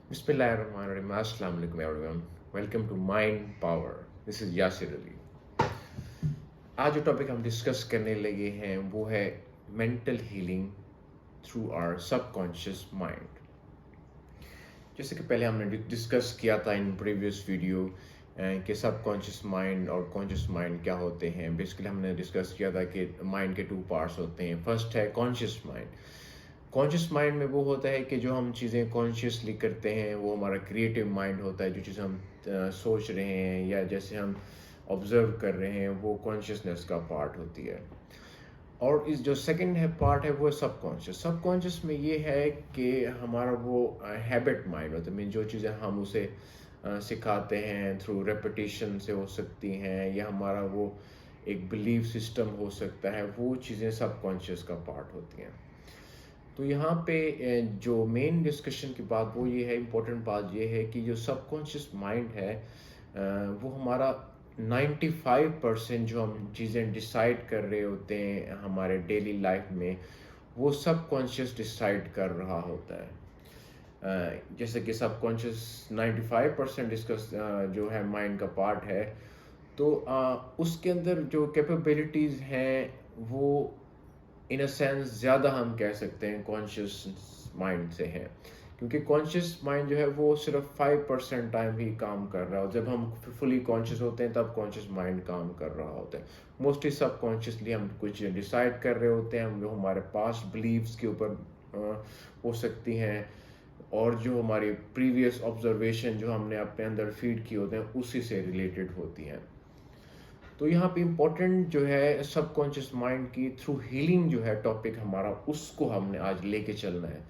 Bismillahirrahmanirrahim. Assalamu alaikum everyone. Welcome to Mind Power. This is Yasir Ali. आज जो topic हम discuss करने लगे हैं वो है mental healing through our subconscious mind. जैसे कि पहले हमने डिस्कस किया था इन प्रीवियस वीडियो कि सबकॉन्शियस माइंड और कॉन्शियस माइंड क्या होते हैं। बेसिकली हमने डिस्कस किया था कि माइंड के टू पार्ट्स होते हैं। फर्स्ट है कॉन्शियस माइंड। कॉन्शियस माइंड में वो होता है कि जो हम चीज़ें कॉन्शियसली करते हैं वो हमारा क्रिएटिव माइंड होता है। जो चीज़ हम सोच रहे हैं या जैसे हम ऑब्जर्व कर रहे हैं वो कॉन्शियसनेस का पार्ट होती है। और इस जो सेकंड है पार्ट है वो सबकॉन्शियस। सबकॉन्शियस में ये है कि हमारा वो हैबिट माइंड होता है। मीन जो चीज़ें हम उसे सिखाते हैं थ्रू रेपिटेशन से हो सकती हैं या हमारा वो एक बिलीफ सिस्टम हो सकता है, वो चीज़ें सबकॉन्शियस का पार्ट होती हैं। तो यहाँ पे जो मेन डिस्कशन की बात वो ये है, इम्पोर्टेंट बात ये है कि जो सबकॉन्शियस माइंड है वो हमारा 95% जो हम चीज़ें डिसाइड कर रहे होते हैं हमारे डेली लाइफ में वो सबकॉन्शियस डिसाइड कर रहा होता है। जैसे कि सबकॉन्शियस 95% डिस्कस जो है माइंड का पार्ट है, तो उसके अंदर जो कैपेबिलिटीज़ हैं वो इन अ सेंस ज़्यादा हम कह सकते हैं कॉन्शियस माइंड से है। क्योंकि कॉन्शियस माइंड जो है वो सिर्फ 5% टाइम ही काम कर रहा है। जब हम फुली कॉन्शियस होते हैं तब कॉन्शियस माइंड काम कर रहा होता है। मोस्टली सब कॉन्शियसली हम कुछ डिसाइड कर रहे होते हैं, हम जो हमारे पास्ट बिलीव्स के ऊपर हो सकती हैं और जो हमारी प्रीवियस ऑब्जर्वेशन जो हमने अपने अंदर फीड किए होते हैं उसी से रिलेटेड होती हैं। तो यहाँ पे इम्पोर्टेंट जो है सबकॉन्शियस माइंड की थ्रू हीलिंग जो है टॉपिक हमारा, उसको हमने आज लेके चलना है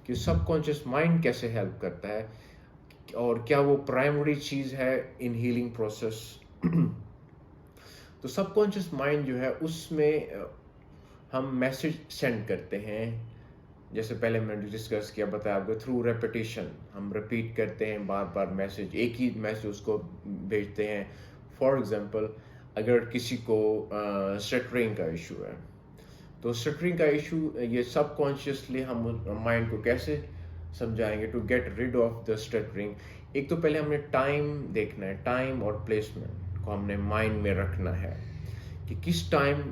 कि सबकॉन्शियस माइंड कैसे हेल्प करता है और क्या वो प्राइमरी चीज़ है इन हीलिंग प्रोसेस। तो सबकॉन्शियस माइंड जो है उसमें हम मैसेज सेंड करते हैं। जैसे पहले मैंने डिस्कस किया, बताया आपको, थ्रू रेपिटेशन हम रिपीट करते हैं बार बार मैसेज, एक ही मैसेज उसको भेजते हैं। फॉर एग्जांपल, अगर किसी को स्टटरिंग का इशू है तो स्टटरिंग का इशू ये सबकॉन्शियसली हम माइंड को कैसे समझाएंगे to get rid of the stuttering. एक तो पहले हमने टाइम देखना है, टाइम और प्लेसमेंट को हमने माइंड में रखना है कि किस टाइम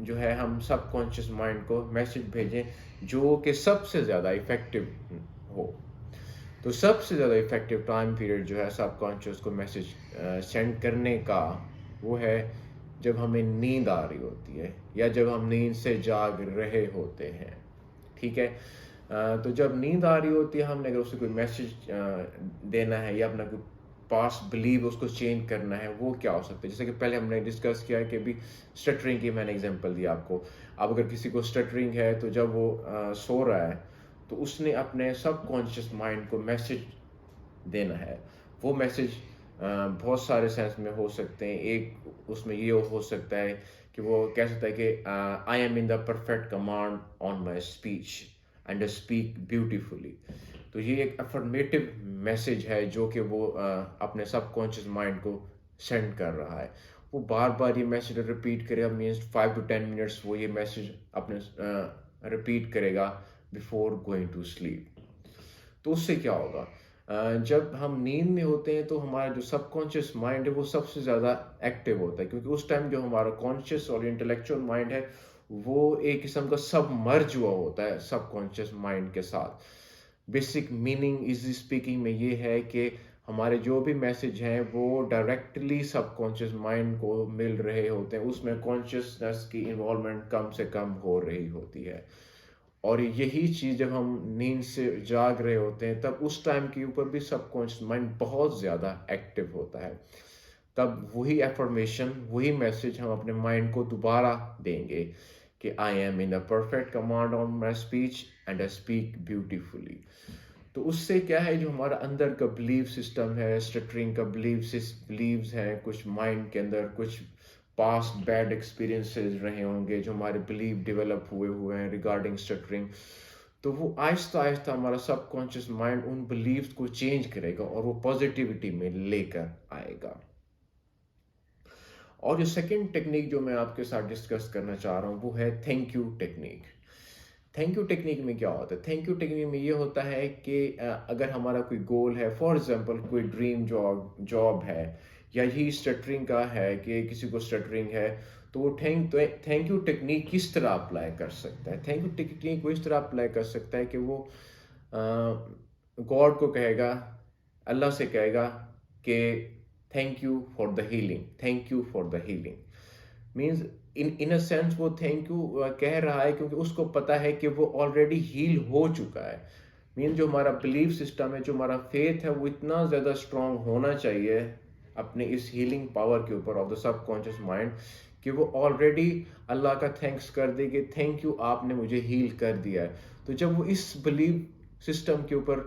जो है हम सबकॉन्शियस माइंड को मैसेज भेजें जो कि सबसे ज़्यादा इफ़ेक्टिव हो। तो सबसे ज़्यादा इफ़ेक्टिव टाइम पीरियड जो है सबकॉन्शियस को मैसेज सेंड करने का वो है जब हमें नींद आ रही होती है या जब हम नींद से जाग रहे होते हैं। ठीक है। तो जब नींद आ रही होती है, हमने अगर उसे कोई मैसेज देना है या अपना कोई पास्ट बिलीव उसको चेंज करना है, वो क्या हो सकता है। जैसे कि पहले हमने डिस्कस किया कि भी स्टटरिंग की मैंने एग्जांपल दिया आपको। अब अगर किसी को स्टटरिंग है तो जब वो सो रहा है तो उसने अपने सबकॉन्शियस माइंड को मैसेज देना है। वो मैसेज बहुत सारे सेंस में हो सकते हैं। एक उसमें ये हो सकता है कि वो कह सकता है कि I am in the perfect command on my speech and speak beautifully. तो ये एक अफर्मेटिव मैसेज है जो कि वो अपने सबकॉन्शियस माइंड को सेंड कर रहा है। वो बार बार ये मैसेज रिपीट करेगा, मीन्स 5 to 10 मिनट्स वो ये मैसेज अपने रिपीट करेगा बिफोर गोइंग टू स्लीप। तो उससे क्या होगा, जब हम नींद में होते हैं तो हमारा जो सबकॉन्शियस माइंड है वो सबसे ज़्यादा एक्टिव होता है, क्योंकि उस टाइम जो हमारा कॉन्शियस और इंटेलेक्चुअल माइंड है वो एक किस्म का सबमर्ज हुआ होता है सबकॉन्शियस माइंड के साथ। बेसिक मीनिंग इजी स्पीकिंग में ये है कि हमारे जो भी मैसेज हैं वो डायरेक्टली सबकॉन्शियस माइंड को मिल रहे होते हैं, उसमें कॉन्शियसनेस की इन्वॉल्वमेंट कम से कम हो रही होती है। और यही चीज़ जब हम नींद से जाग रहे होते हैं तब उस टाइम के ऊपर भी सबकॉन्शियस माइंड बहुत ज़्यादा एक्टिव होता है। तब वही एफर्मेशन, वही मैसेज हम अपने माइंड को दोबारा देंगे कि I am in the perfect command on my speech and I speak beautifully. तो उससे क्या है, जो हमारा अंदर का बिलीव सिस्टम है, स्टटरिंग का बिलीव्स हैं, कुछ माइंड के अंदर कुछ पास्ट बैड एक्सपीरियंसेस रहे होंगे जो हमारे बिलीव डेवलप हुए हुए हैं रिगार्डिंग स्टटरिंग, तो वो आहिस्ता आहिस्ता हमारा सबकॉन्शियस माइंड उन बिलीव्स को चेंज करेगा और वो पॉजिटिविटी में लेकर आएगा। और जो सेकंड टेक्निक जो मैं आपके साथ डिस्कस करना चाह रहा हूँ वो है thank you technique. Thank you technique में क्या होता है? थैंक यू टेक्निक में ये होता है कि अगर हमारा कोई गोल है, फॉर एग्जांपल कोई ड्रीम जॉब जॉब है, या यही स्टटरिंग का है कि किसी को स्टटरिंग है, तो वो थैंक यू टेक्निक किस तरह अप्लाई कर सकता है? थैंक यू टेक्निक वो इस तरह अप्लाई कर सकता है कि वो गॉड को कहेगा, अल्लाह से कहेगा कि thank you for the healing, thank you for the healing. Means in a sense वो थैंक यू कह रहा है क्योंकि उसको पता है कि वो ऑलरेडी हील हो चुका है। मीन जो हमारा बिलीफ सिस्टम है, जो हमारा फेथ है, वो इतना ज़्यादा स्ट्रांग होना चाहिए अपने इस हीलिंग पावर के ऊपर ऑफ द सबकॉन्शियस माइंड कि वो ऑलरेडी अल्लाह का थैंक्स कर दे कि थैंक यू, आपने मुझे हील कर दिया है। तो जब वो इस बिलीफ सिस्टम के ऊपर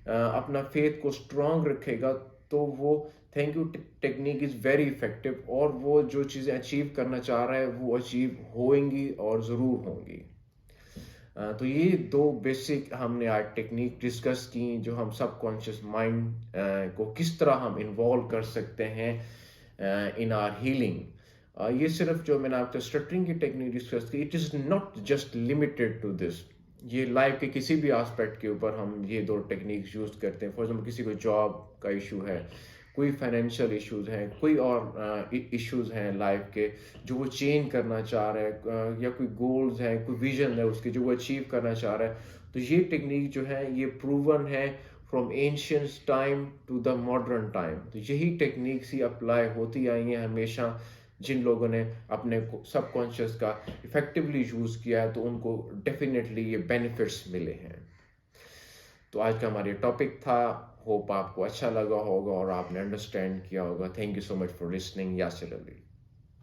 अपना फेथ को स्ट्रांग रखेगा, तो वो thank you technique is very effective, और वो जो चीज़ें अचीव करना चाह रहा है वो अचीव होंगी और ज़रूर होंगी। तो ये दो बेसिक हमने आज टेक्निक डिस्कस की, जो हम सबकॉन्शियस माइंड को किस तरह हम इन्वॉल्व कर सकते हैं इन आर हीलिंग। ये सिर्फ जो मैंने आपको स्टटरिंग की टेक्निक डिस्कस की, it is not just limited to this. ये लाइफ के किसी भी एस्पेक्ट के ऊपर हम ये दो टेक्निक्स यूज़ करते हैं। फॉर एग्जाम्पल किसी को जॉब का इशू है, कोई फाइनेंशियल इश्यूज हैं, कोई और इश्यूज हैं लाइफ के जो वो चेंज करना चाह रहा है, या कोई गोल्स हैं, कोई विजन है उसके जो वो अचीव करना चाह रहा है, तो ये टेक्निक जो है ये प्रूवन है from ancient time to the modern time. तो यही टेक्निक्स ही अप्लाई होती आई हैं हमेशा। जिन लोगों ने अपने सबकॉन्शियस का इफेक्टिवली यूज़ किया है, तो उनको डेफिनेटली ये बेनिफिट्स मिले हैं। तो आज का हमारा टॉपिक था। होप आपको अच्छा लगा होगा और आपने अंडरस्टैंड किया होगा। Thank you so much for listening. Yasir Ali.